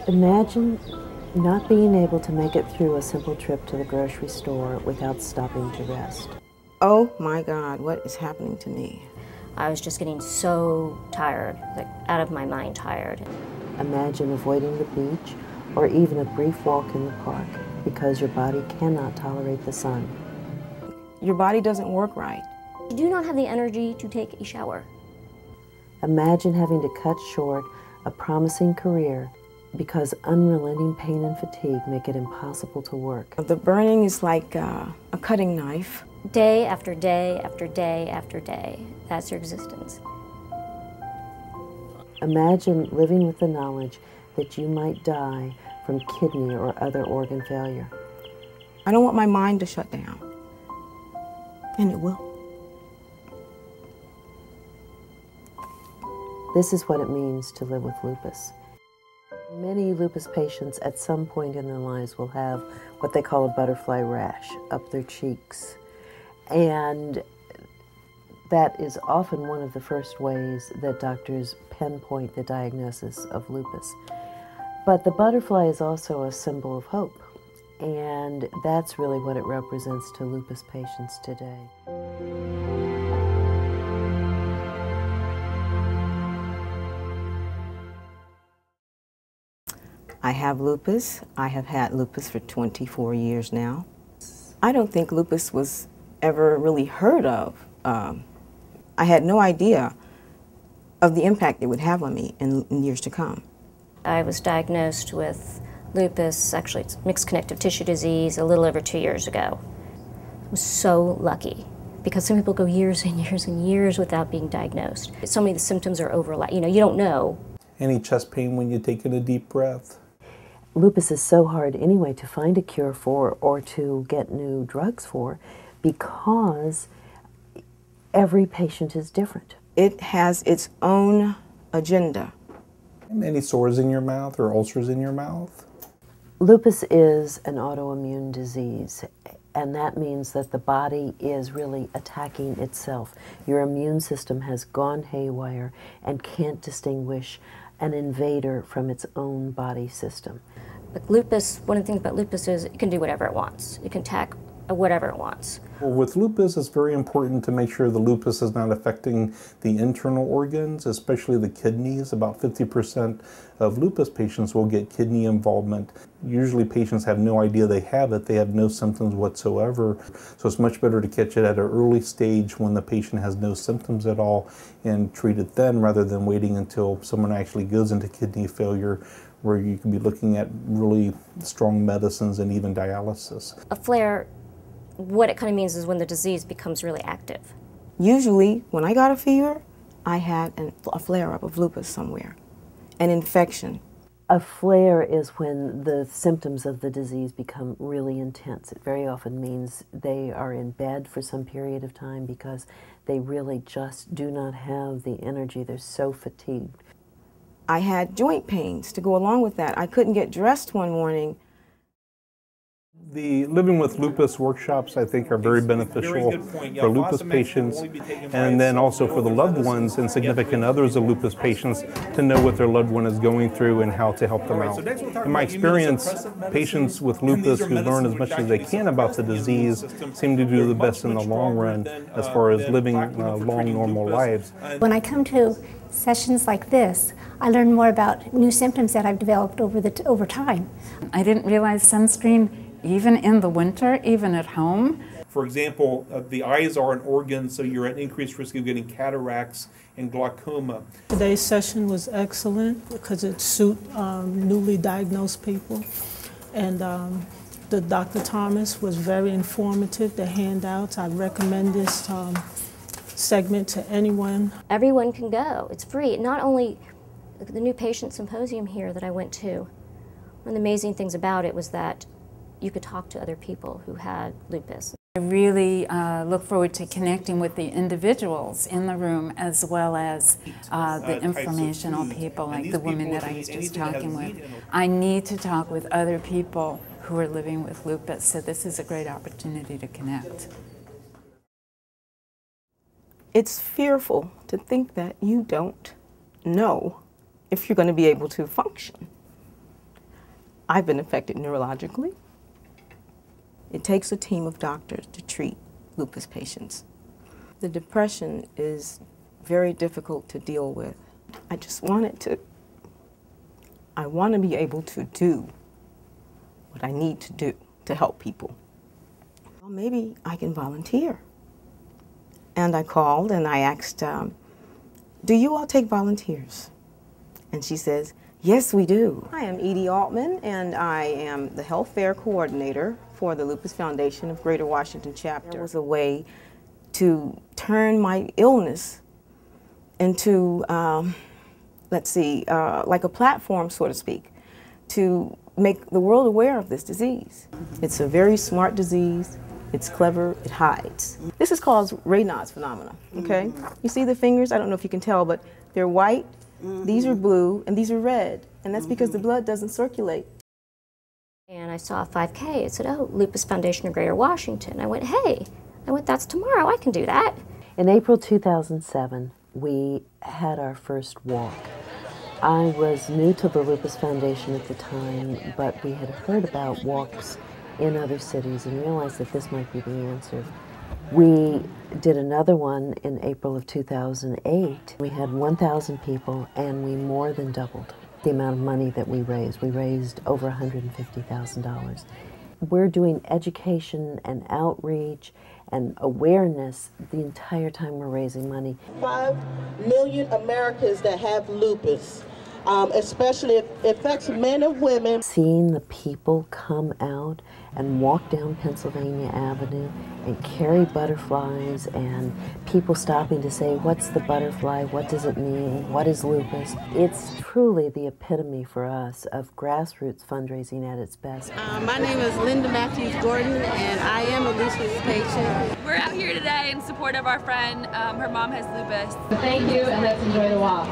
Imagine not being able to make it through a simple trip to the grocery store without stopping to rest. Oh my God, what is happening to me? I was just getting so tired, like out of my mind tired. Imagine avoiding the beach or even a brief walk in the park because your body cannot tolerate the sun. Your body doesn't work right. You do not have the energy to take a shower. Imagine having to cut short a promising career because unrelenting pain and fatigue make it impossible to work. The burning is like a cutting knife. Day after day after day after day, that's your existence. Imagine living with the knowledge that you might die from kidney or other organ failure. I don't want my mind to shut down, and it will. This is what it means to live with lupus. Many lupus patients at some point in their lives will have what they call a butterfly rash up their cheeks. And that is often one of the first ways that doctors pinpoint the diagnosis of lupus. But the butterfly is also a symbol of hope, and that's really what it represents to lupus patients today. I have lupus. I have had lupus for 24 years now. I don't think lupus was ever really heard of. I had no idea of the impact it would have on me in years to come. I was diagnosed with lupus, actually it's mixed connective tissue disease, a little over 2 years ago. I was so lucky because some people go years and years and years without being diagnosed. So many of the symptoms are overlapping. You know, you don't know. Any chest pain when you take in a deep breath? Lupus is so hard anyway to find a cure for or to get new drugs for because every patient is different. It has its own agenda. Any sores in your mouth or ulcers in your mouth? Lupus is an autoimmune disease, and that means that the body is really attacking itself. Your immune system has gone haywire and can't distinguish an invader from its own body system. But lupus, one of the things about lupus is it can do whatever it wants. It can attack whatever it wants. Well, with lupus, it's very important to make sure the lupus is not affecting the internal organs, especially the kidneys. About 50% of lupus patients will get kidney involvement. Usually patients have no idea they have it. They have no symptoms whatsoever. So it's much better to catch it at an early stage when the patient has no symptoms at all and treat it then rather than waiting until someone actually goes into kidney failure, where you could be looking at really strong medicines and even dialysis. A flare, what it kind of means is when the disease becomes really active. Usually, when I got a fever, I had a flare-up of lupus somewhere, an infection. A flare is when the symptoms of the disease become really intense. It very often means they are in bed for some period of time because they really just do not have the energy. They're so fatigued. I had joint pains to go along with that. I couldn't get dressed one morning. The Living with Lupus workshops, I think, are very beneficial for lupus patients, and then also for the loved ones and significant others of lupus patients to know what their loved one is going through and how to help them out. In my experience, patients with lupus who learn as much as they can about the disease seem to do the best in the long run as far as living long, normal lives. When I come to sessions like this, I learn more about new symptoms that I've developed over time. I didn't realize sunscreen, even in the winter, even at home. For example, the eyes are an organ, so you're at increased risk of getting cataracts and glaucoma. Today's session was excellent because it suited newly diagnosed people. And the Dr. Thomas was very informative, the handouts. I recommend this segment to anyone. Everyone can go. It's free. Not only the new patient symposium here that I went to, one of the amazing things about it was that you could talk to other people who had lupus. I really look forward to connecting with the individuals in the room as well as the informational people like the woman that I was just talking with. I need to talk with other people who are living with lupus, so this is a great opportunity to connect. It's fearful to think that you don't know if you're going to be able to function. I've been affected neurologically. It takes a team of doctors to treat lupus patients. The depression is very difficult to deal with. I want to be able to do what I need to do to help people. Well, maybe I can volunteer. And I called and I asked, do you all take volunteers? And she says, yes, we do. I am Edie Altman, and I am the health fair coordinator for the Lupus Foundation of Greater Washington Chapter. It was a way to turn my illness into, like a platform, so to speak, to make the world aware of this disease. It's a very smart disease. It's clever. It hides. This is called Raynaud's phenomenon, okay? You see the fingers? I don't know if you can tell, but they're white, these are blue, and these are red. And that's because the blood doesn't circulate. And I saw a 5K. It said, oh, Lupus Foundation of Greater Washington. I went, hey. That's tomorrow. I can do that. In April 2007, we had our first walk. I was new to the Lupus Foundation at the time, but we had heard about walks in other cities and realized that this might be the answer. We did another one in April of 2008. We had 1,000 people, and we more than doubled the amount of money that we raised. We raised over $150,000. We're doing education and outreach and awareness the entire time we're raising money. 5 million Americans that have lupus, especially it affects men and women. Seeing the people come out and walk down Pennsylvania Avenue and carry butterflies, and people stopping to say, what's the butterfly, what does it mean, what is lupus? It's truly the epitome for us of grassroots fundraising at its best. My name is Linda Matthews Gordon, and I am a lupus patient. We're out here today in support of our friend. Her mom has lupus. Thank you, and let's enjoy the walk.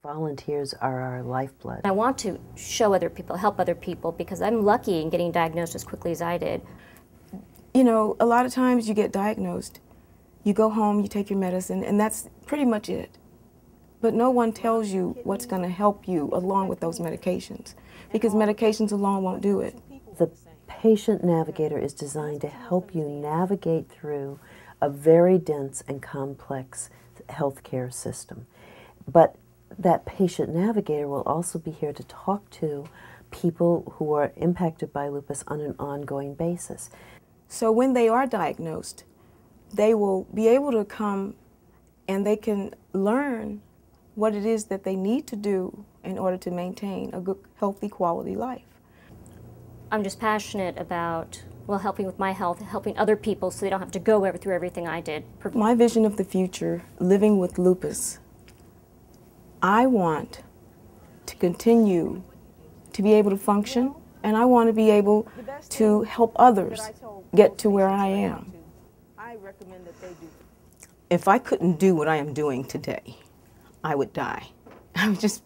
Volunteers are our lifeblood. I want to show other people, help other people, because I'm lucky in getting diagnosed as quickly as I did. You know, a lot of times you get diagnosed, you go home, you take your medicine, and that's pretty much it. But no one tells you what's going to help you along with those medications, because medications alone won't do it. The patient navigator is designed to help you navigate through a very dense and complex healthcare system. But that patient navigator will also be here to talk to people who are impacted by lupus on an ongoing basis. So when they are diagnosed, they will be able to come and they can learn what it is that they need to do in order to maintain a good, healthy, quality life. I'm just passionate about, well, helping with my health, helping other people so they don't have to go through everything I did. My vision of the future, living with lupus, I want to continue to be able to function, and I want to be able to help others get to where I am. If I couldn't do what I am doing today, I would die. I would just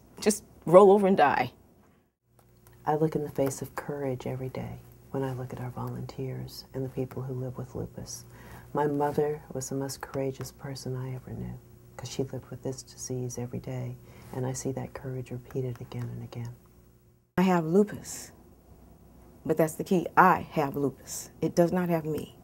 roll over and die. I look in the face of courage every day when I look at our volunteers and the people who live with lupus. My mother was the most courageous person I ever knew, because she lived with this disease every day, and I see that courage repeated again and again. I have lupus, but that's the key. I have lupus. It does not have me.